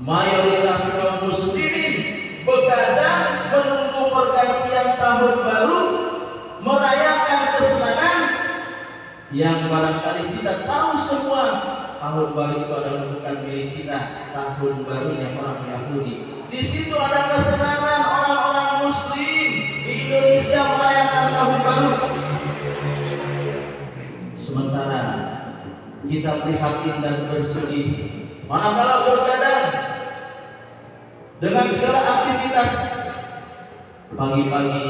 mayoritas kaum muslimin begadang menunggu pergantian tahun baru, merayakan kesenangan yang barangkali kita tahu semua tahun baru itu adalah bukan milik kita, tahun barunya orang Yahudi. Di situ ada kesenangan orang-orang muslim di Indonesia merayakan tahun baru. Sementara kita prihatin dan bersedih manakala bergadang dengan segala aktivitas. Pagi-pagi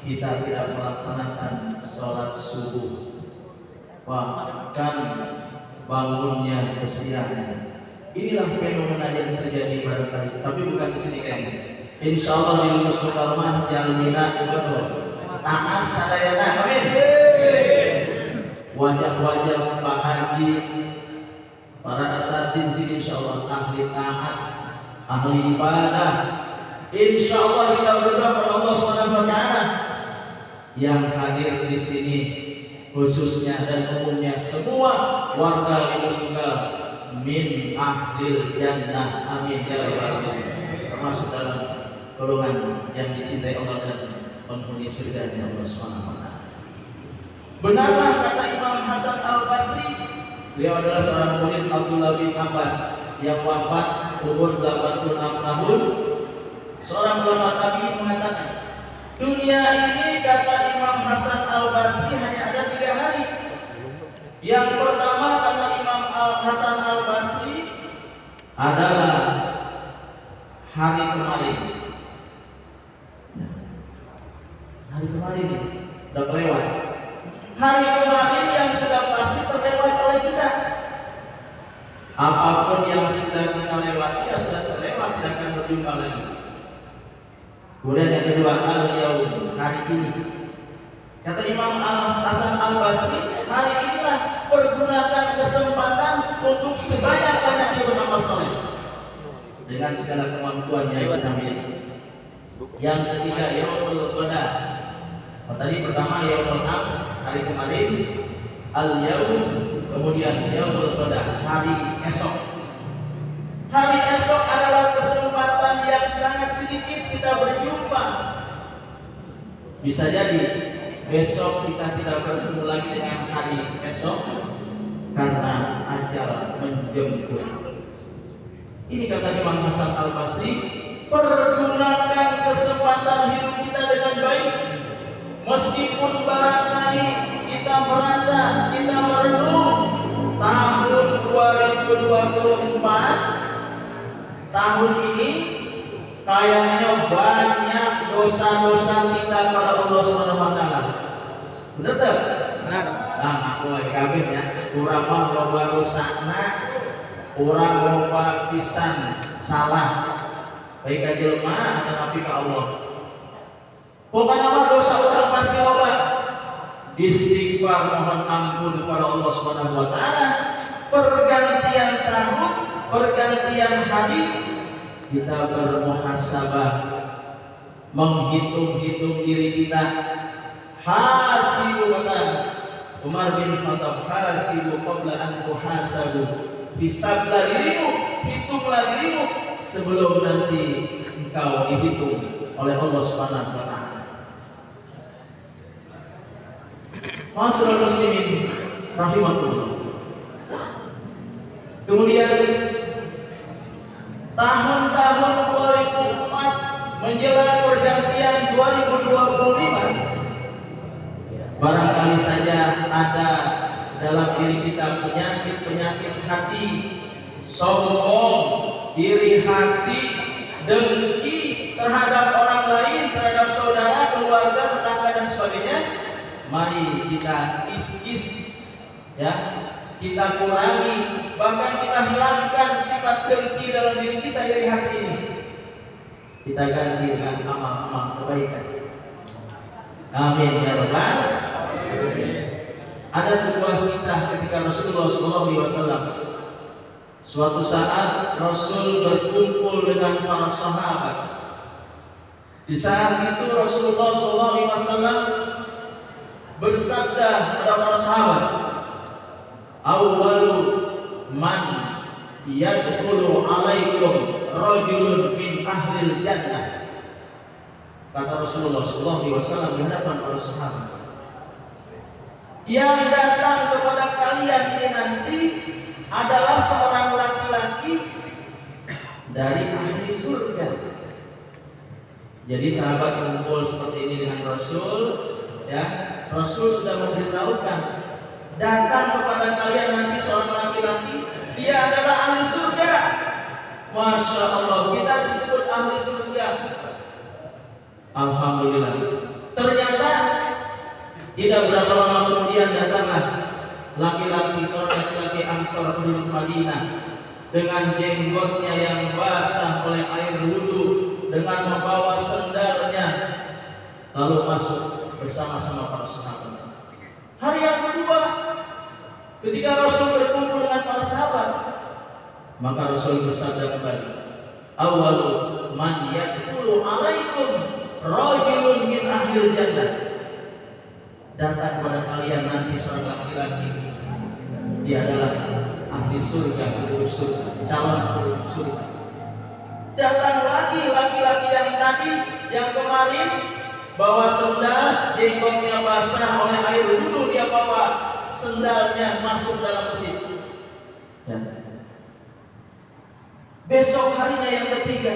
kita tidak melaksanakan sholat subuh, bahkan bangunnya kesiangan. Inilah fenomena yang terjadi barangkali, tapi bukan di sini kayaknya. Insya Allah di lulus mukalmah jalmina betul taat sadayana, amin. Wajah-wajah Pak Haji, para asatidz sini insya Allah ahli taat, ahli ibadah. Insya Allah kita berdoa kepada Allah Subhanahu wa Ta'ala. Yang hadir di sini khususnya dan umumnya semua warga Lubus Tunggal min ahlil jannah, amin ya rabbal alamin, termasuk dalam golongan yang dicintai Allah dan penghuni surga Allah Subhanahu wa Ta'ala. Benarlah kata Imam Hasan Al-Basri, beliau adalah seorang murid Abdullah bin Abbas yang wafat umur 86 tahun. Seorang ulama tabi'in mengatakan, dunia ini kata Imam Hasan Al-Basri hanya ada 3 hari. Yang pertama kata Imam Hasan Al-Basri adalah hari kemarin. Hari kemarin ini sudah terlewat. Hari kemarin yang sudah pasti terlewat oleh kita. Apapun yang sudah kita lewati ya sudah terlewat, tidak akan berjumpa lagi. Kemudian yang kedua, al-yaum, hari ini. Kata Imam Hasan Al-Basri, hari inilah pergunakan kesempatan untuk sebanyak-banyaknya beramal saleh dengan segala kemampuan yang kita miliki. Yang ketiga, yaumul qada. Tadi pertama yaumul ams, hari kemarin, al-yaum, kemudian yaumul qada, hari esok. Hari esok adalah kesempatan yang sangat sedikit kita berjumpa. Bisa jadi besok kita tidak bertemu lagi dengan hari esok karena ajal menjemput. Ini kata Imam Hasan Al-Basri, pergunakan kesempatan hidup kita dengan baik. Meskipun barangkali kita merasa, kita merenung tahun 2024, tahun ini kayaknya banyak dosa-dosa kita kepada Allah Subhanahu wa Ta'ala. Bener tak? Benar. Nah, aku kabeh ya, urang mah loba dosana, urang loba pisan salah. Baik ka jelema atau nabi ka Allah. Pokoknya mah dosa urang pasti loba. Istighfar mohon ampun kepada Allah Subhanahu wa Ta'ala. Pergantian tahun, pergantian hari, kita bermuhasabah, menghitung-hitung diri kita. Hasibu, kata Umar bin Khattab, hasibu qabla an tuhasabu. Hisablah dirimu, hitunglah dirimu sebelum nanti engkau dihitung oleh Allah Subhanahu wa Ta'ala. Masyaallah muslimin rahimakumullah. Kemudian tahun-tahun 2004 menjelang pergantian 2025, barangkali saja ada dalam diri kita penyakit-penyakit hati, sombong, iri hati, dengki terhadap orang lain, terhadap saudara, keluarga, tetangga dan sebagainya. Mari kita kis-kis, ya, kita kurangi, bahkan kita hilangkan sifat dengki dalam diri kita dari hati ini. Kita ganti dengan amal-amal kebaikan. Amin ya rabbal alamin. Ada sebuah kisah ketika Rasulullah SAW, suatu saat Rasul berkumpul dengan para sahabat. Di saat itu Rasulullah SAW bersabda kepada para sahabat, awwalu man yadkhulu alaikum rajulun min ahlil jannah. Kata Rasulullah SAW di hadapan para sahabat, yang datang kepada kalian ini nanti adalah seorang laki-laki dari ahli surga. Jadi sahabat kumpul seperti ini dengan Rasul, ya. Rasul sudah memberitahukan, datang kepada kalian nanti seorang laki-laki, dia adalah ahli surga. Masya Allah, kita disebut ahli surga. Alhamdulillah. Ternyata tidak berapa lama kemudian datanglah seorang laki-laki Ansar penduduk Madinah dengan jenggotnya yang basah oleh air wudhu, dengan membawa sendalnya, lalu masuk bersama-sama para sahabat. Hari yang kedua, ketika Rasul berkumpul dengan para sahabat, maka Rasul bersabda kembali, "Awwalu man yadkhulu alaikum rajulun min ahlil jannah." Datang kepada kalian nanti seorang laki-laki, dia adalah ahli surga, penduduk surga, calon penduduk surga. Datang lagi laki-laki yang tadi, yang kemarin bawa sendal, jenggotnya basah oleh air wudhu, dia bawa sendalnya masuk dalam masjid. Ya. Besok harinya yang ketiga,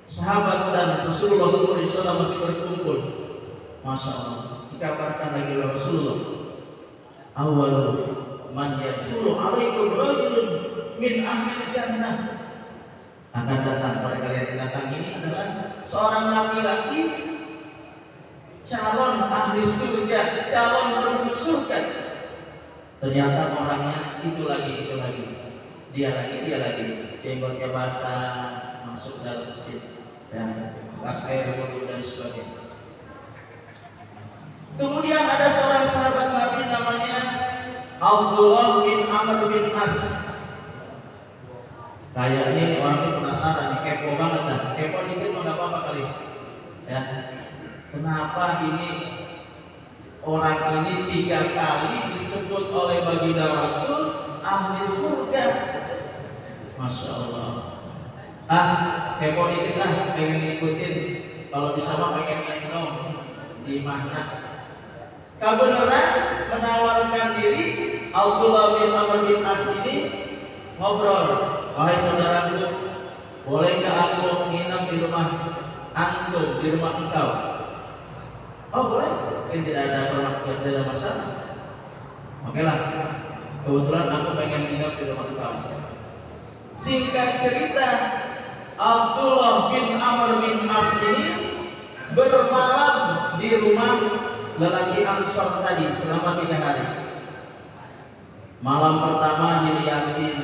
sahabat dan Rasulullah SAW masih berkumpul. Masya Allah, dikabarkan lagi oleh Rasulullah, "Awwalu man yadkhulu alaikum rajulun min ahlil jannah." Akan datang pada kalian yang datang ini adalah seorang laki-laki calon ahli surga, calon penduduk surga. Ternyata orangnya itu lagi, dia lagi, jenggotnya basah, masuk dalam masjid, dan bekas air wudhu dan sebagainya. Kemudian ada seorang sahabat Nabi namanya Abdullah bin Amr bin As. Kayaknya orang ini penasaran, kepo banget dah. Kepo dikit mah nggak apa-apa kali, ya. Kenapa ini orang ini 3 kali disebut oleh baginda Rasul ahli surga? Masya Allah. Kepo dikit lah, pengen ngikutin. Kalau bisa mah pengen ngendong di mana. Kebenaran menawarkan diri. Abdullah bin Amr bin As ini ngobrol, "Wahai saudaraku, boleh nggak aku nginep di rumah antum, di rumah engkau?" "Oh boleh, tidak ada masalah." Oke lah, kebetulan aku pengen nginep di rumah engkau. Singkat cerita, Abdullah bin Amr bin As ini bermalam di rumah lelaki Ansar tadi selama 3 hari. Malam pertama dilihatin,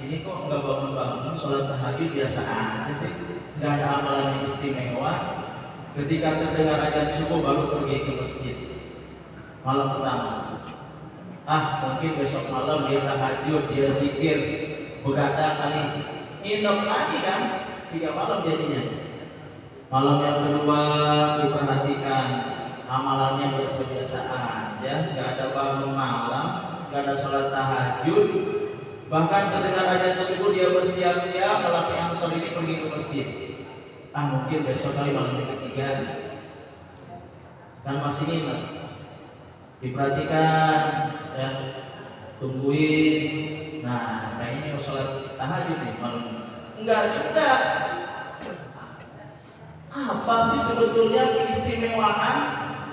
ini kok nggak bangun-bangun, sholat tahajud biasa aja sih, nggak ada amalan yang istimewa. Ketika terdengar azan subuh baru pergi ke masjid. Malam pertama, mungkin besok malam dia tahajud, dia zikir, begadang kali, nginep lagi kan, 3 malam jadinya. Malam yang kedua diperhatikan, amalannya biasa-biasa aja, nggak ada bangun malam, nggak ada sholat tahajud. Bahkan terdengar azan subuh dia bersiap-siap, lelaki Ansar ini pergi ke masjid. Mungkin besok kali malam yang ketiga, kan masih nginep. Diperhatikan, ya, tungguin. Nah, kayaknya mau sholat tahajud nih malam ini. Enggak juga. Apa sih sebetulnya keistimewaan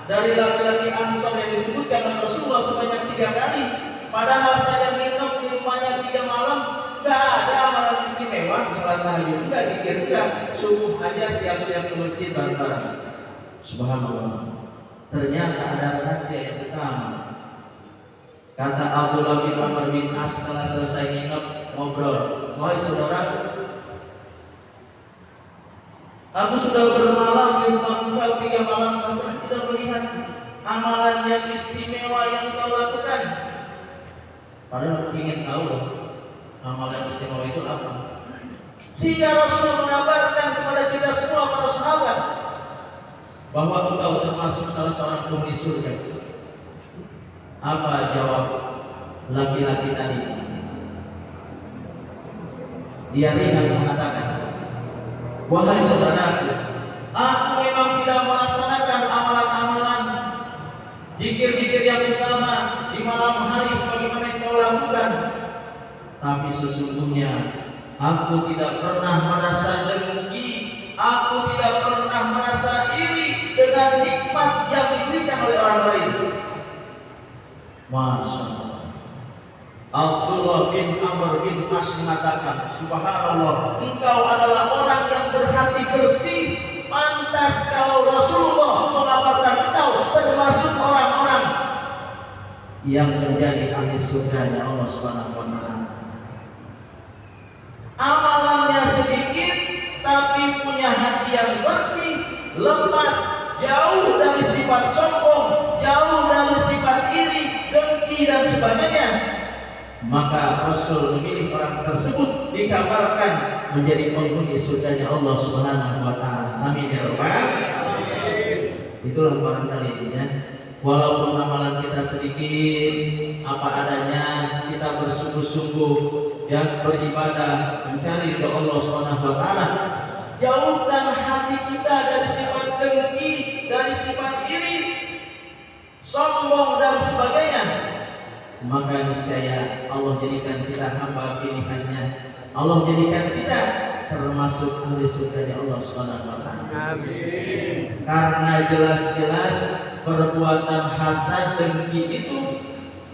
dari laki-laki Ansar yang disebutkan oleh Rasulullah sebanyak 3 kali? Padahal saya nginep di rumahnya 3 malam, nggak ada amalan istimewa, sholat tahajud enggak, zikir enggak, subuh aja siap-siap ke masjid bareng-bareng. Subhanallah. Ternyata ada rahasia yang utama. Kata Abdullah bin Amr bin As setelah selesai nginep, ngobrol, "Wahai saudara, aku sudah bermalam di rumah engkau 3 malam, tapi tidak melihat amalan yang istimewa yang kau lakukan." Padahal ingin tahu loh, amalan istimewa itu apa. Sehingga Rasul mengabarkan kepada kita semua para sahabat bahwa engkau termasuk salah seorang penghuni surga. Apa jawab laki-laki tadi? Dia ringan mengatakan, wahai saudaraku, aku memang tidak melaksanakan amalan-amalan zikir-zikir yang utama di malam hari sebagaimana yang kau lakukan, tapi sesungguhnya aku tidak pernah merasa dengki, aku tidak pernah merasa iri dengan nikmat yang diberikan oleh orang lain. Masya Allah. Abdullah bin Amr bin As mengatakan, subhanallah, engkau adalah orang yang berhati bersih. Pantas kalau Rasulullah mengabarkan engkau termasuk orang-orang yang menjadi ahli surganya Allah Subhanahu wa taala. Amalannya sedikit tapi punya hati yang bersih, lepas, jauh dari sifat sombong, jauh dari sifat iri, dengki dan sebagainya. Maka Rasul memilih orang tersebut dikabarkan menjadi penghuni surganya Allah Subhanahu wa taala. Amin ya rabbal alamin. Itulah barangkali ya. Walaupun amalan kita sedikit, apa adanya, kita bersungguh-sungguh ya beribadah, mencari ridha Allah Subhanahu wa taala. Jauhkan hati kita dari sifat dengki, dari sifat iri, sombong dan sebagainya. Maka niscaya Allah jadikan kita hamba pilihannya. Allah jadikan kita termasuk ahli surganya Allah Subhanahu wa taala. Amin. Karena jelas-jelas perbuatan hasad dengki itu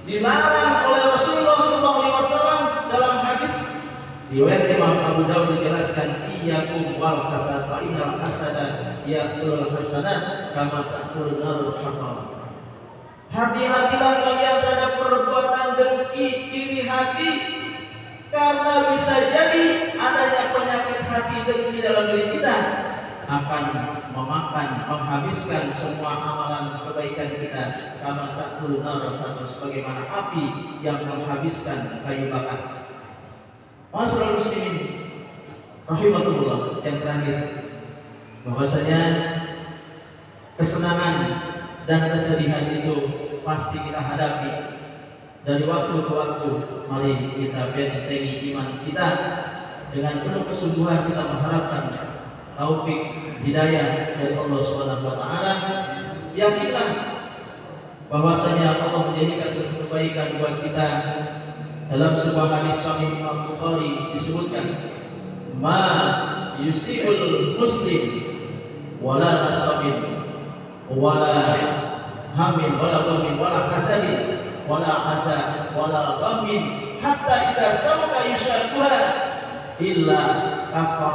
dilarang oleh Rasulullah SAW dalam hadis riwayat Imam Abu Dawud dijelaskan, iyyakum wal hasad fa innal hasada yaqul hasanat kama ta'kul narul hatab. Hati-hatilah kalian terhadap perbuatan dengki, iri hati, karena bisa jadi adanya penyakit hati dengki dalam diri kita akan memakan, menghabiskan semua amalan kebaikan kita. Kama ta'kul narul hatab, sebagaimana api yang menghabiskan kayu bakar. Masyaallah muslimin rahimakumullah, yang terakhir bahwasanya kesenangan dan kesedihan itu pasti kita hadapi dari waktu ke waktu. Mari kita bentengi iman kita dengan penuh kesungguhan, kita mengharapkan taufik hidayah dari Allah Subhanahu wa taala. Yakinlah bahwasanya Allah menjadikan suatu kebaikan buat kita. Dalam sebuah hadis sahih Imam Bukhari disebutkan, ma yusibul muslim wala nasabin wala hamin wala ghamin wala hasadin wala asa wala ghamin hatta idza sawfa yushakuha illa kafara